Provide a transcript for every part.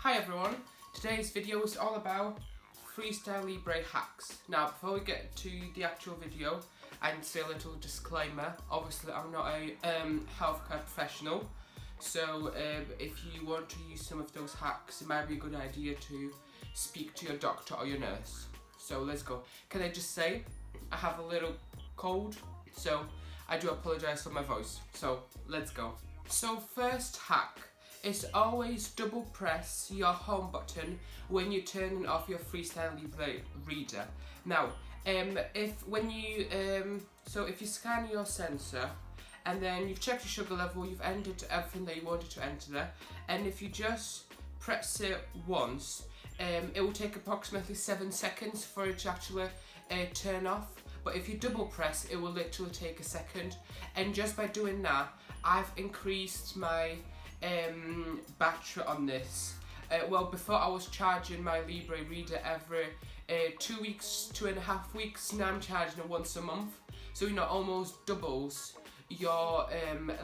Hi everyone, today's video is all about Freestyle Libre hacks. Now before we get to the actual video, I can say a little disclaimer. Obviously I'm not a healthcare professional, so if you want to use some of those hacks, it might be a good idea to speak to your doctor or your nurse. So let's go. Can I just say, I have a little cold, so I do apologise for my voice. So let's go. So first hack is always double press your home button when you're turning off your Freestyle Libre reader. Now, if you scan your sensor and then you've checked your sugar level, you've entered everything that you wanted to enter there, and if you just press it once, it will take approximately 7 seconds for it to actually turn off. But if you double press, it will literally take a second. And just by doing that, I've increased my battery on this. Well, before I was charging my Libre reader every 2 weeks, 2.5 weeks. Now I'm charging it once a month. So almost doubles your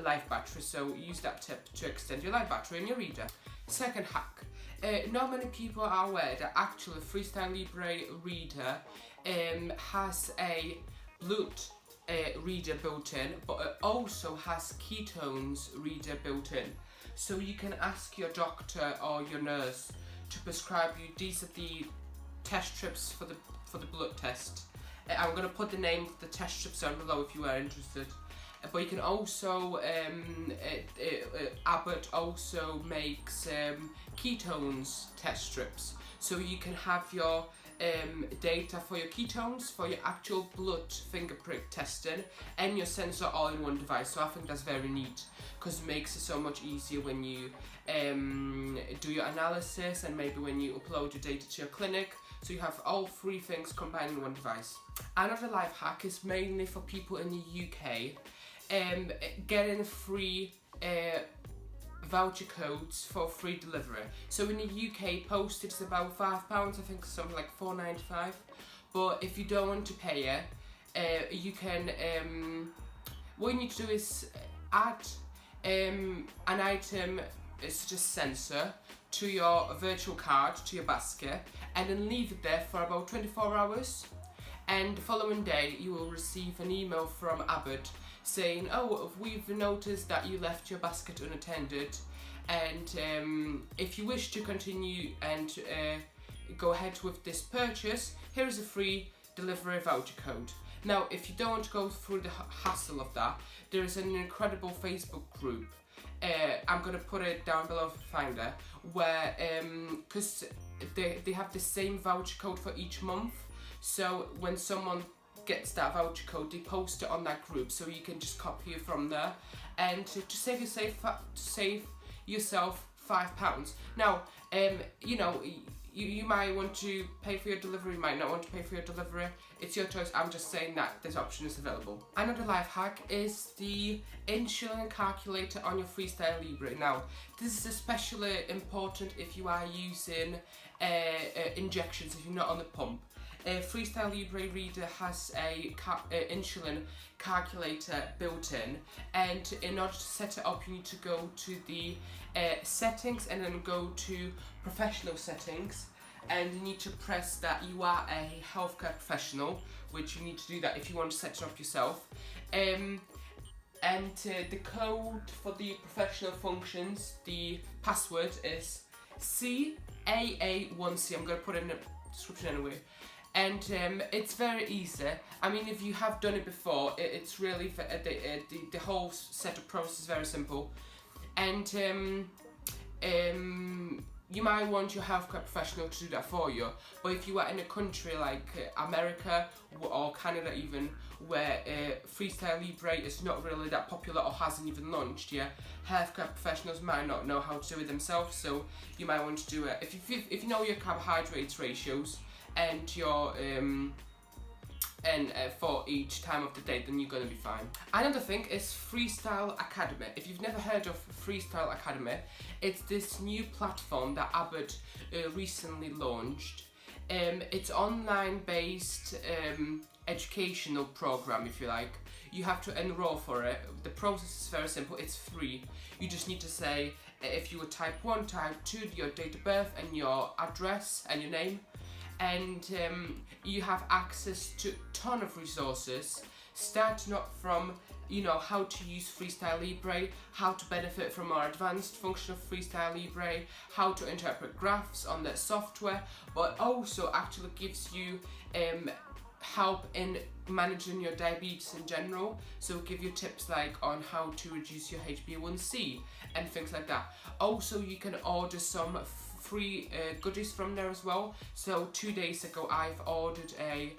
life battery. So use that tip to extend your life battery in your reader. Second hack. Not many people are aware that actually Freestyle Libre reader has a blood reader built in, but it also has ketones reader built in. So you can ask your doctor or your nurse to prescribe you. These are the test strips for the blood test. I'm going to put the name of the test strips down below if you are interested. But you can also, Abbott also makes ketones test strips. So you can have your data for your ketones, for your actual blood finger prick testing, and your sensor all in one device. So I think that's very neat, because it makes it so much easier when you do your analysis and maybe when you upload your data to your clinic. So you have all three things combined in one device. Another life hack is mainly for people in the UK. Getting free voucher codes for free delivery. So in the UK, postage is about £5, I think something like £4.95. But if you don't want to pay it, you can. What you need to do is add an item such as sensor to your virtual card, to your basket, and then leave it there for about 24 hours. And the following day, you will receive an email from Abbott saying, oh, we've noticed that you left your basket unattended, and if you wish to continue and go ahead with this purchase, here is a free delivery voucher code. Now, if you don't want to go through the hassle of that, there is an incredible Facebook group. I'm going to put it down below if you find it, where, because they have the same voucher code for each month, so when someone gets that voucher code, they post it on that group, so you can just copy it from there, and to save yourself £5. Now, you might want to pay for your delivery, you might not want to pay for your delivery. It's your choice. I'm just saying that this option is available. Another life hack is the Insulin Calculator on your Freestyle Libre. Now, this is especially important if you are using injections, if you're not on the pump. Freestyle Libre reader has a insulin calculator built in, and in order to set it up, you need to go to the settings and then go to professional settings, and you need to press that you are a healthcare professional, which you need to do that if you want to set it up yourself. And the code for the professional functions, the password is CAA1C. I'm going to put it in the description anyway. And it's very easy. I mean, if you have done it before, it's really, the whole setup process is very simple. And you might want your healthcare professional to do that for you. But if you are in a country like America or Canada even, where Freestyle Libre is not really that popular or hasn't even launched yet, healthcare professionals might not know how to do it themselves, so you might want to do it. If you know your carbohydrates ratios, and your for each time of the day, then you're gonna be fine. Another thing is Freestyle Academy. If you've never heard of Freestyle Academy, it's this new platform that Abbott recently launched. It's online based educational program, if you like. You have to enroll for it. The process is very simple. It's free. You just need to say if you were type 1, type 2, your date of birth and your address and your name. And you have access to a ton of resources, starting up from how to use Freestyle Libre, how to benefit from more advanced function of Freestyle Libre, how to interpret graphs on the software, but also actually gives you help in managing your diabetes in general. So give you tips like on how to reduce your HbA1c and things like that. Also, you can order some free goodies from there as well. So 2 days ago I've ordered a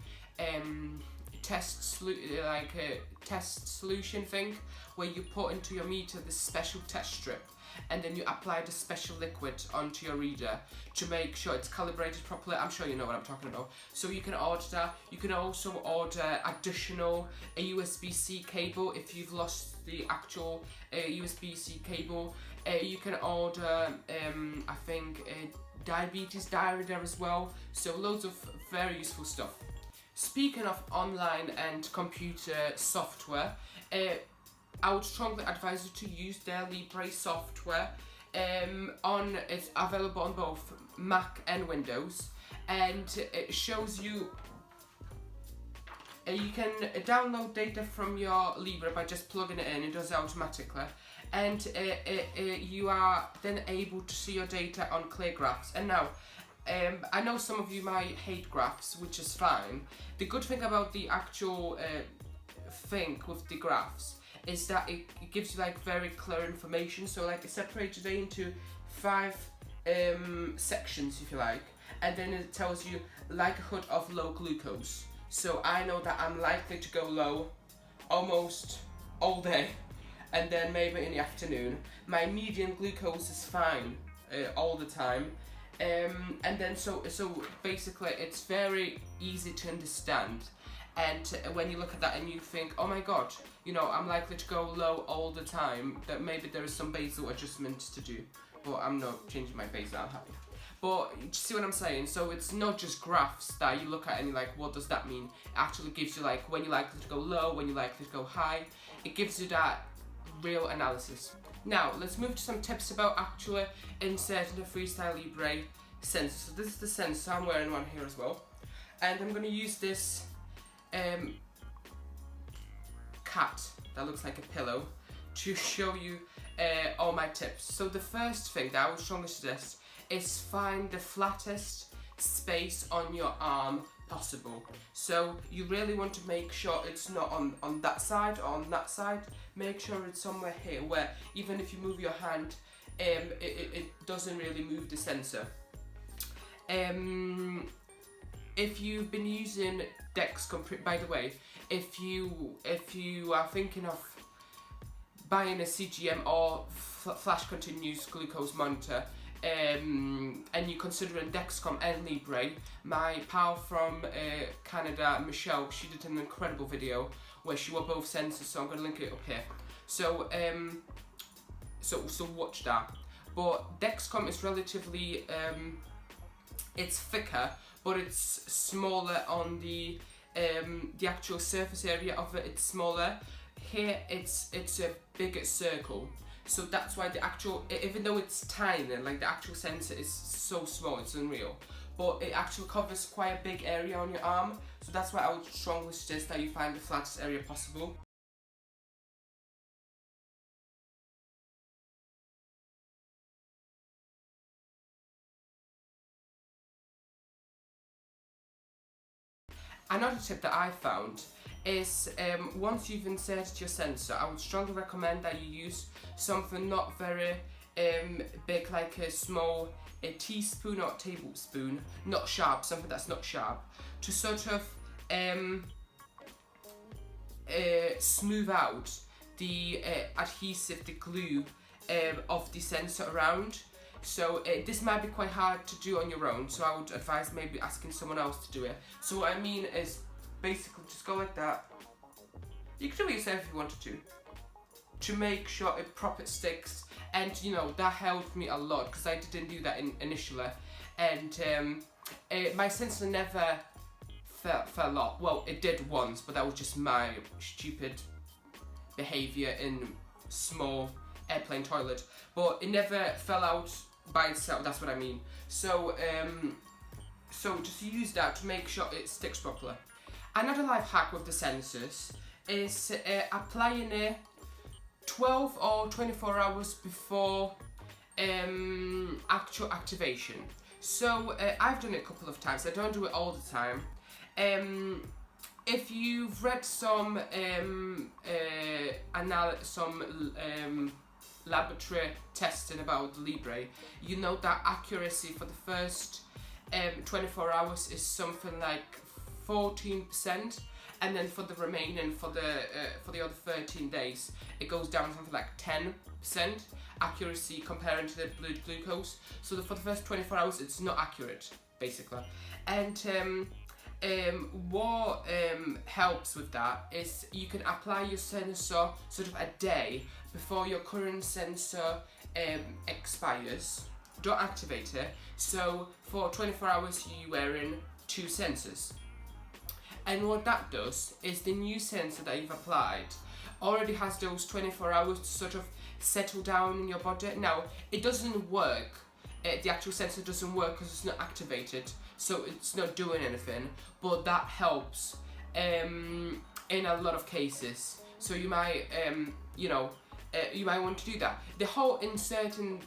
test solution thing where you put into your meter this special test strip, and then you apply the special liquid onto your reader to make sure it's calibrated properly. I'm sure you know what I'm talking about. So you can order that. You can also order additional USB-C cable if you've lost the actual USB-C cable. You can order, I think, a diabetes diary there as well. So loads of very useful stuff. Speaking of online and computer software, I would strongly advise you to use their Libre software. It's available on both Mac and Windows, and it shows you you can download data from your Libre by just plugging it in. It does it automatically, and you are then able to see your data on clear graphs. And now, I know some of you might hate graphs, which is fine. The good thing about the actual thing with the graphs is that it gives you like very clear information. So like it separates it into 5 sections, if you like, and then it tells you likelihood of low glucose. So I know that I'm likely to go low almost all day, and then maybe in the afternoon. My median glucose is fine all the time. And then so basically it's very easy to understand, and when you look at that and you think, oh my god, I'm likely to go low all the time, that maybe there is some basal adjustments to do, but I'm not changing my basal, I'm happy. But you see what I'm saying? So it's not just graphs that you look at and you're like, what does that mean? It actually gives you like when you're likely to go low, when you're likely to go high. It gives you that real analysis. Now, let's move to some tips about actually inserting the Freestyle Libre sensor. So this is the sensor, I'm wearing one here as well. And I'm going to use this cat that looks like a pillow to show you all my tips. So the first thing that I would strongly suggest is find the flattest space on your arm possible. So you really want to make sure it's not on that side or on that side. Make sure it's somewhere here where even if you move your hand, it doesn't really move the sensor. If you've been using Dexcom, by the way, if you are thinking of buying a CGM or flash continuous glucose monitor, and you're considering Dexcom and Libre, my pal from Canada, Michelle, she did an incredible video where she wore both sensors, so I'm going to link it up here. So so watch that. But Dexcom is relatively it's thicker, but it's smaller on the actual surface area of it. It's smaller. Here it's a bigger circle. So that's why the actual, even though it's tiny, like the actual sensor is so small, it's unreal. But it actually covers quite a big area on your arm. So that's why I would strongly suggest that you find the flattest area possible. Another tip that I found is once you've inserted your sensor, I would strongly recommend that you use something not very big, like a teaspoon or tablespoon, not sharp, something that's not sharp, to sort of smooth out the adhesive, the glue of the sensor around. So this might be quite hard to do on your own, so I would advise maybe asking someone else to do it. So what I mean is basically just go like that. You can do it yourself if you wanted to make sure it proper sticks. And that helped me a lot because I didn't do that initially, and my sensor never fell off. Well, it did once, but that was just my stupid behaviour in small airplane toilet, but it never fell out by itself. That's what I mean. So so just use that to make sure it sticks properly. Another life hack with the sensors is applying it 12 or 24 hours before actual activation. So I've done it a couple of times. I don't do it all the time. If you've read some laboratory testing about Libre, you know that accuracy for the first 24 hours is something like 14%, and then for the remaining, for the other 13 days, it goes down something like 10% accuracy comparing to the blood glucose. So for the first 24 hours, it's not accurate, basically. And what helps with that is you can apply your sensor sort of a day before your current sensor expires. Don't activate it. So for 24 hours you're wearing 2 sensors. And what that does is the new sensor that you've applied already has those 24 hours to sort of settle down in your body. Now, it doesn't work. The actual sensor doesn't work because it's not activated, so it's not doing anything, but that helps in a lot of cases. So you might, you might want to do that. The whole inserting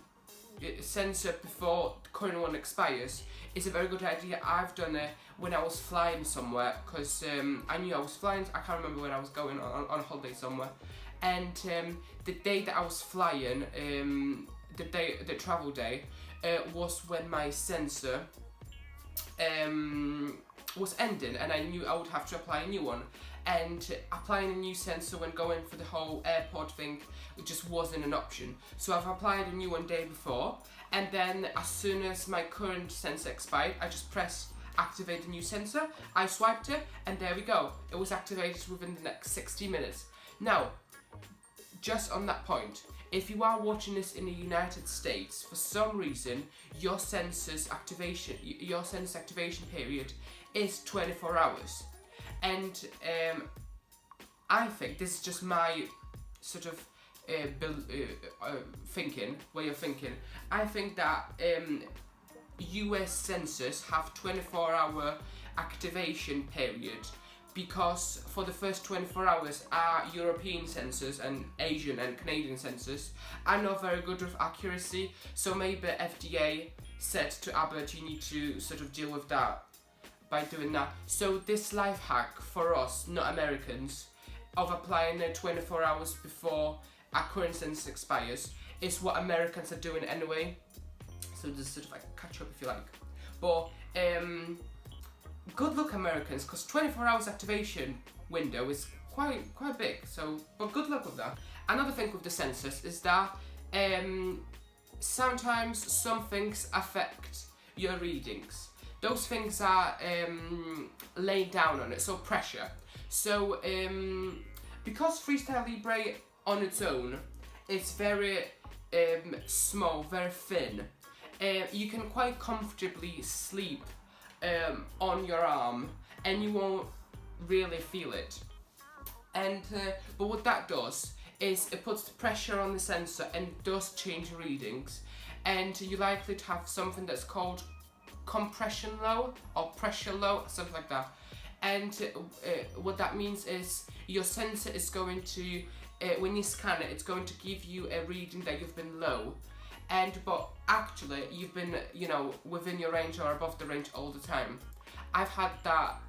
sensor before the current one expires is a very good idea. I've done it when I was flying somewhere, because I knew I was flying. I can't remember when I was going on holiday somewhere, and the day that I was flying, the travel day, was when my sensor was ending, and I knew I would have to apply a new one. And applying a new sensor when going for the whole airport thing, it just wasn't an option. So I've applied a new one day before, and then as soon as my current sensor expired, I just pressed activate the new sensor, I swiped it, and there we go. It was activated within the next 60 minutes. Now, just on that point, if you are watching this in the United States, for some reason, your sensor's activation period is 24 hours. And I think, this is just my sort of way of thinking, I think that US sensors have 24-hour activation period, because for the first 24 hours our European sensors and Asian and Canadian sensors are not very good with accuracy, so maybe FDA said to Abbott, you need to sort of deal with that by doing that. So this life hack for us, not Americans, of applying it 24 hours before our current sensor expires is what Americans are doing anyway. So there's sort of like a catch up if you like. But good luck Americans, because 24 hours activation window is quite big. So, but good luck with that. Another thing with the sensors is that sometimes some things affect your readings. Those things are laid down on it, so pressure. So because Freestyle Libre on its own is very small, very thin, you can quite comfortably sleep on your arm and you won't really feel it. And but what that does is it puts the pressure on the sensor and does change readings, and you're likely to have something that's called compression low or pressure low, something like that. And what that means is your sensor is going to, when you scan it, it's going to give you a reading that you've been low, but actually you've been, within your range or above the range all the time. I've had that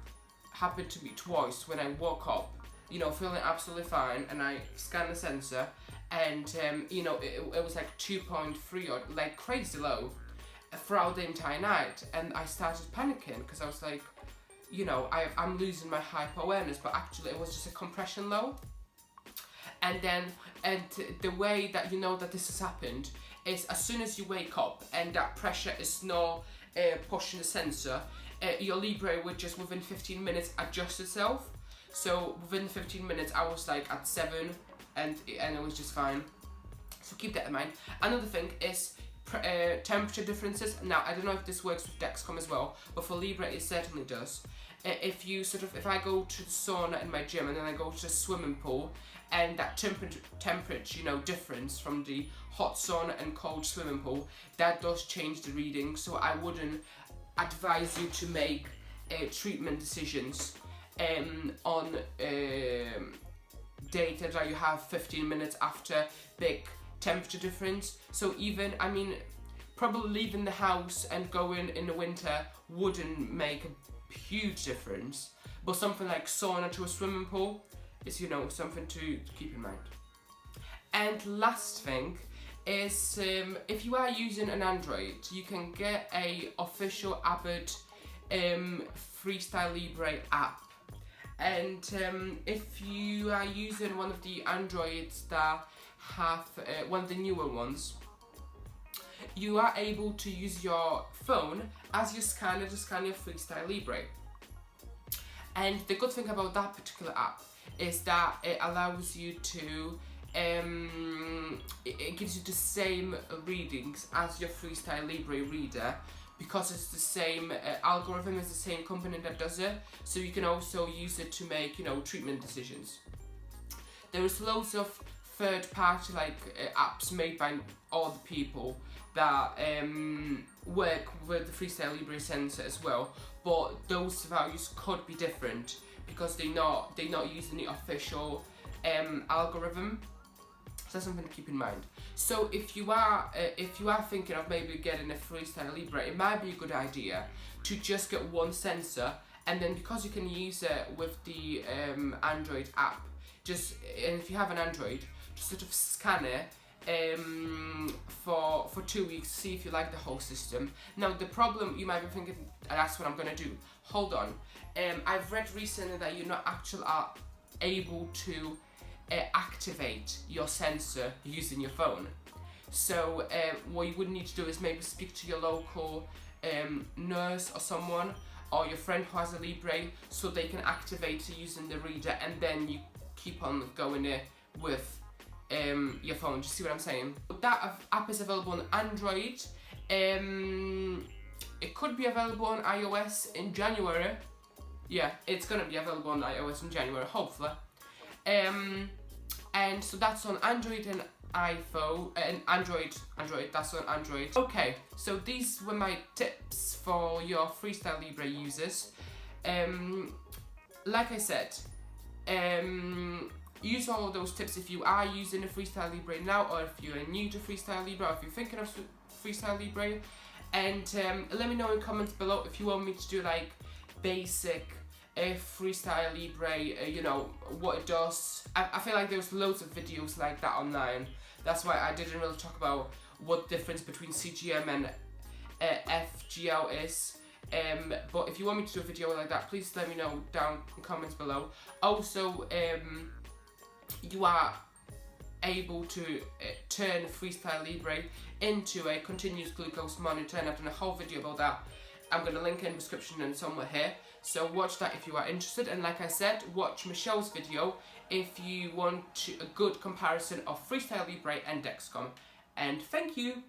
happen to me twice when I woke up, feeling absolutely fine, and I scanned the sensor, and it was like 2.3 or like crazy low throughout the entire night, and I started panicking because I was like, I'm losing my hyper awareness, but actually it was just a compression low. And the way that you know that this has happened is as soon as you wake up and that pressure is not pushing the sensor, your Libre would just within 15 minutes adjust itself. So within 15 minutes I was like at 7 and it was just fine. So keep that in mind. Another thing is temperature differences. Now I don't know if this works with Dexcom as well, but for Libre it certainly does. if I go to the sauna in my gym and then I go to the swimming pool, and that temperature, you know, difference from the hot sauna and cold swimming pool, that does change the reading. So I wouldn't advise you to make treatment decisions on data that you have 15 minutes after big temperature difference. So even, I mean, probably leaving the house and going in the winter wouldn't make a huge difference, but something like sauna to a swimming pool is, you know, something to keep in mind. And last thing is, if you are using an Android, you can get a official Abbott Freestyle Libre app. And if you are using one of the Androids that have one of the newer ones, you are able to use your phone as your scanner to scan your Freestyle Libre. And the good thing about that particular app is that it allows you to, it gives you the same readings as your Freestyle Libre reader, because it's the same algorithm, it's the same company that does it, so you can also use it to make, you know, treatment decisions. There is loads of third-party apps made by all the people that work with the Freestyle Libre sensor as well, but those values could be different because they're not using the official algorithm. So that's something to keep in mind. So if you are thinking of maybe getting a Freestyle Libre, it might be a good idea to just get one sensor, and then because you can use it with the Android app, and if you have an Android, just sort of scan it for 2 weeks, see if you like the whole system. Now the problem, you might be thinking, that's what I'm gonna do. Hold on, I've read recently that you're not actually able to activate your sensor using your phone. So what you would need to do is maybe speak to your local nurse or someone, or your friend who has a Libre, so they can activate it using the reader, and then you keep on going with your phone. Do you see what I'm saying? That app is available on Android. It could be available on iOS in January. Yeah, it's gonna be available on iOS in January, hopefully. And so that's on Android and iPhone, and Android, that's on Android. Okay, so these were my tips for your Freestyle Libre users. Like I said, use all of those tips if you are using a Freestyle Libre now, or if you're new to Freestyle Libre, or if you're thinking of Freestyle Libre. And let me know in comments below if you want me to do like basic Freestyle Libre, you know, what it does. I feel like there's loads of videos like that online. That's why I didn't really talk about what the difference between CGM and FGL is. But if you want me to do a video like that, please let me know down in comments below. Also, you are able to turn Freestyle Libre into a continuous glucose monitor, and I've done a whole video about that. I'm going to link in the description and somewhere here, so watch that if you are interested. And like I said, watch Michelle's video if you want a good comparison of Freestyle Libre and Dexcom. And thank you!